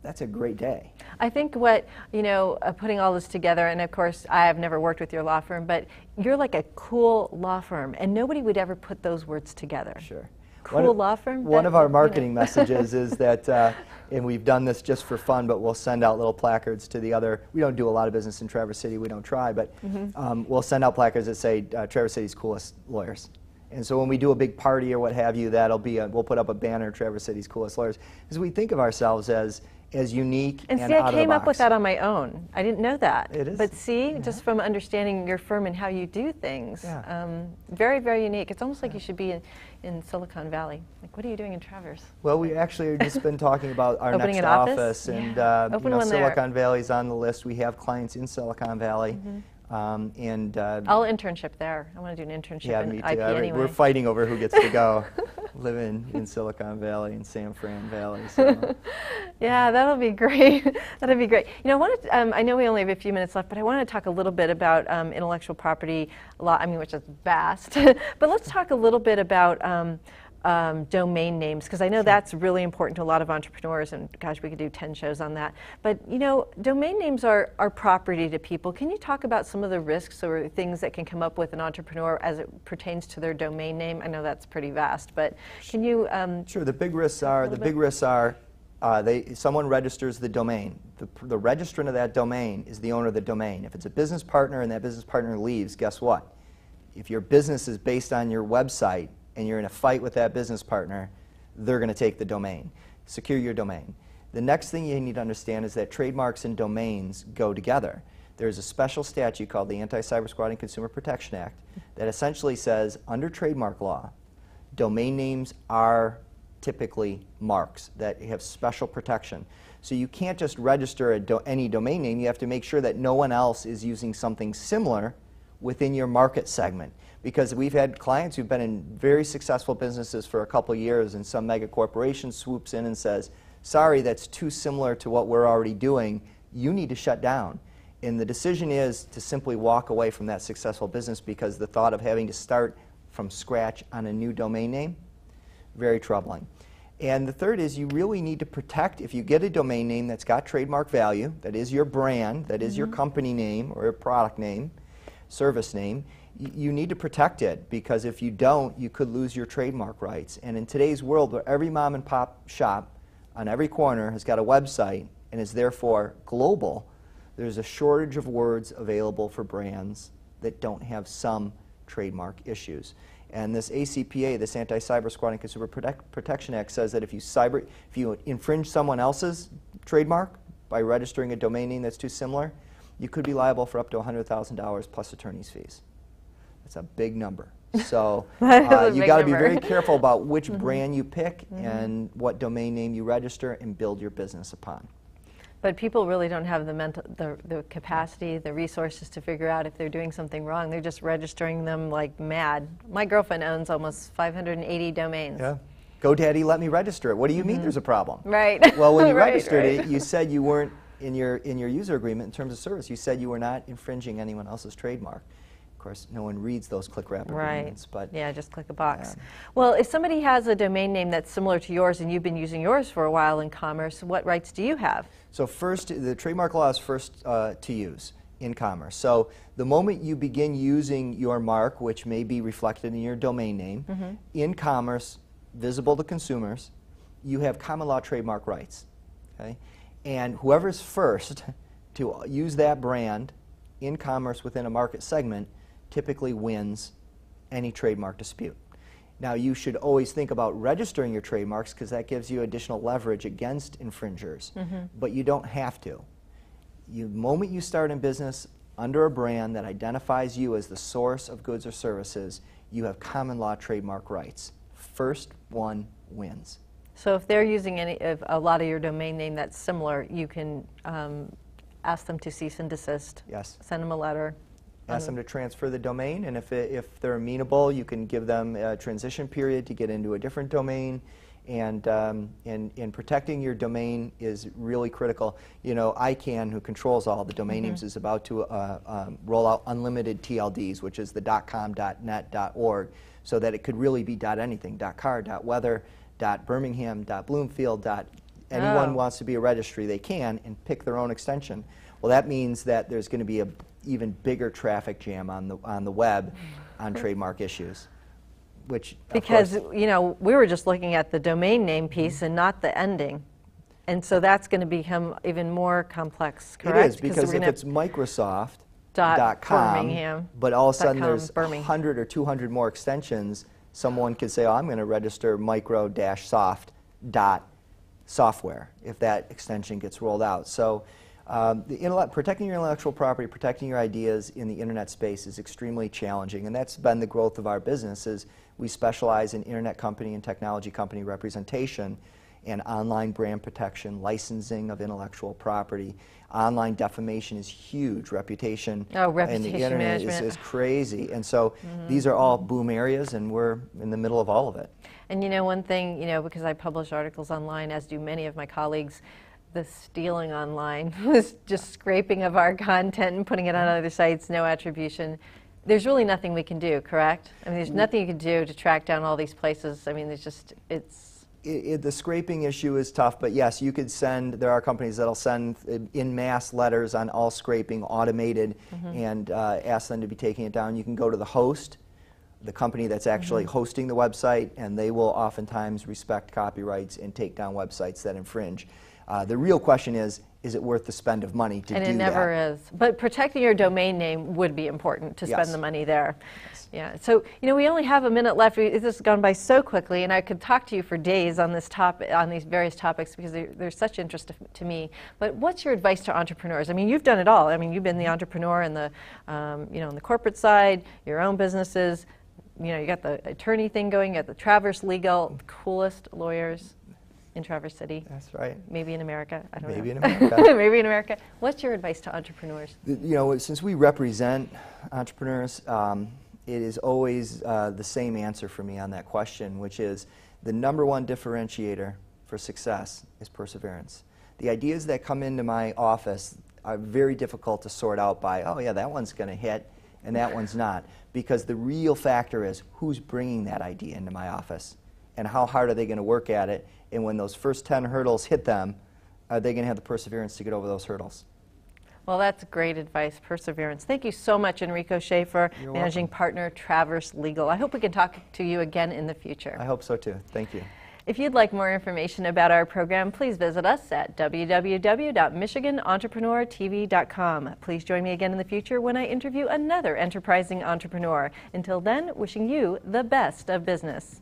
that's a great day. I think what, putting all this together, and of course I have never worked with your law firm, but you're like a cool law firm, and nobody would ever put those words together. Sure. Cool law firm? One of our marketing messages is that, and we've done this just for fun, but we'll send out little placards to the other, we don't do a lot of business in Traverse City, we don't try, but we'll send out placards that say Traverse City's coolest lawyers. And so when we do a big party or what have you, that'll be we'll put up a banner, Traverse City's coolest lawyers, because we think of ourselves as unique and see, out of the box. I came up with that on my own. I didn't know that. It is. But see, just from understanding your firm and how you do things, Yeah. Very, very unique. It's almost like you should be in Silicon Valley. Like, what are you doing in Traverse? Well, we actually have just been talking about our Opening next an office? office, and Open one there. Silicon Valley's on the list. We have clients in Silicon Valley. I'll internship there. I want to do an internship in me IP too. anyway. We're fighting over who gets to go. Live in Silicon Valley and San Fran Valley. So. Yeah, that'll be great. That'll be great. I know we only have a few minutes left, but I want to talk a little bit about intellectual property law, which is vast. But let's talk a little bit about domain names, because I know that's really important to a lot of entrepreneurs, and gosh, we could do 10 shows on that. But domain names are property to people. Can you talk about some of the risks or things that can come up with an entrepreneur as it pertains to their domain name? I know that's pretty vast, but can you Sure. The big risks are someone registers the domain. The registrant of that domain is the owner of the domain. If it's a business partner and that business partner leaves, guess what? If your business is based on your website and you're in a fight with that business partner, they're going to take the domain. Secure your domain. The next thing you need to understand is that trademarks and domains go together. There's a special statute called the Anti-Cyber-Squatting Consumer Protection Act that essentially says, under trademark law, domain names are typically marks that have special protection. So you can't just register any domain name. You have to make sure that no one else is using something similar within your market segment. Because we've had clients who've been in very successful businesses for a couple years, and some mega corporation swoops in and says, sorry, that's too similar to what we're already doing. You need to shut down. And the decision is to simply walk away from that successful business, because the thought of having to start from scratch on a new domain name, very troubling. And the third is you really need to protect, if you get a domain name that's got trademark value, that is your brand, that is your company name or your product name, service name, you need to protect it, because if you don't, you could lose your trademark rights. And in today's world, where every mom and pop shop on every corner has got a website and is therefore global, there's a shortage of words available for brands that don't have some trademark issues. And this ACPA, this Anti-Cyber-Squatting Consumer Protection Act, says that if you infringe someone else's trademark by registering a domain name that's too similar, you could be liable for up to $100,000 plus attorney's fees. That's a big number. So you got to be very careful about which brand you pick and what domain name you register and build your business upon. But people really don't have the capacity, the resources to figure out if they're doing something wrong. They're just registering them like mad. My girlfriend owns almost 580 domains. Yeah. GoDaddy let me register it. What do you mean there's a problem? Right. Well, when you registered it, you said you weren't, in your user agreement in terms of service, you said you were not infringing anyone else's trademark. Of course, no one reads those click-wrap agreements. But yeah, just click a box. Well, if somebody has a domain name that's similar to yours and you've been using yours for a while in commerce, what rights do you have? So first, the trademark law is first to use in commerce. So the moment you begin using your mark, which may be reflected in your domain name, in commerce, visible to consumers, you have common law trademark rights. Okay? And whoever's first to use that brand in commerce within a market segment typically wins any trademark dispute. Now, you should always think about registering your trademarks, because that gives you additional leverage against infringers, but you don't have to. The moment you start in business under a brand that identifies you as the source of goods or services, you have common law trademark rights. First one wins. So if they're using a lot of your domain name that's similar, you can ask them to cease and desist. Yes. Send them a letter. Ask them to transfer the domain, and if they're amenable, you can give them a transition period to get into a different domain. And protecting your domain is really critical. You know, ICANN, who controls all the domain names, is about to roll out unlimited TLDs, which is the .com, .net, .org, so that it could really be .anything, .car, .weather, .birmingham, .bloomfield, anyone Oh. wants to be a registry, they can, and pick their own extension. Well, that means that there's going to be a even bigger traffic jam on the web on trademark issues, which Because, of course, you know, we were just looking at the domain name piece and not the ending. And so that's going to become even more complex, correct? it is, because we're if gonna it's Microsoft.com, Birmingham, but all of a sudden .com, there's Birmingham. 100 or 200 more extensions, someone could say, oh, I'm going to register micro-soft.software if that extension gets rolled out. So protecting your intellectual property, protecting your ideas in the internet space is extremely challenging, and that's been the growth of our business. Is we specialize in internet company and technology company representation and online brand protection, licensing of intellectual property. Online defamation is huge. Reputation in reputation the internet management. is crazy. And so these are all boom areas, and we're in the middle of all of it. And you know, one thing, you know, because I publish articles online, as do many of my colleagues, the stealing online was just scraping of our content and putting it on other sites, no attribution. There's really nothing we can do, correct? I mean, there's nothing you can do to track down all these places. I mean, there's just, The scraping issue is tough, but yes, you could send, there are companies that'll send in mass letters on all scraping automated and ask them to be taking it down. You can go to the host, the company that's actually hosting the website, and they will oftentimes respect copyrights and take down websites that infringe. The real question is it worth the spend of money to do that? and it never is. But protecting your domain name would be important to spend Yes. the money there. Yeah. So, you know, we only have a minute left. This has gone by so quickly, and I could talk to you for days on this topic, on these various topics, because they're such interest to me. But what's your advice to entrepreneurs? I mean, you've done it all. I mean, you've been the entrepreneur in the, you know, on the corporate side, your own businesses. You know, you got the attorney thing going. You got the Traverse Legal, the coolest lawyers in Traverse City. That's right. Maybe in America. I don't know. Maybe in America. Maybe in America. What's your advice to entrepreneurs? You know, since we represent entrepreneurs, it is always the same answer for me on that question, which is the #1 differentiator for success is perseverance. The ideas that come into my office are very difficult to sort out by, oh yeah, that one's going to hit and that one's not, because the real factor is who's bringing that idea into my office and how hard are they going to work at it, and when those first 10 hurdles hit them, are they going to have the perseverance to get over those hurdles? Well, that's great advice, perseverance. Thank you so much, Enrico Schaefer, You're Managing welcome. Partner, Traverse Legal. I hope we can talk to you again in the future. I hope so too. Thank you. If you'd like more information about our program, please visit us at www.michiganentrepreneurtv.com. Please join me again in the future when I interview another enterprising entrepreneur. Until then, wishing you the best of business.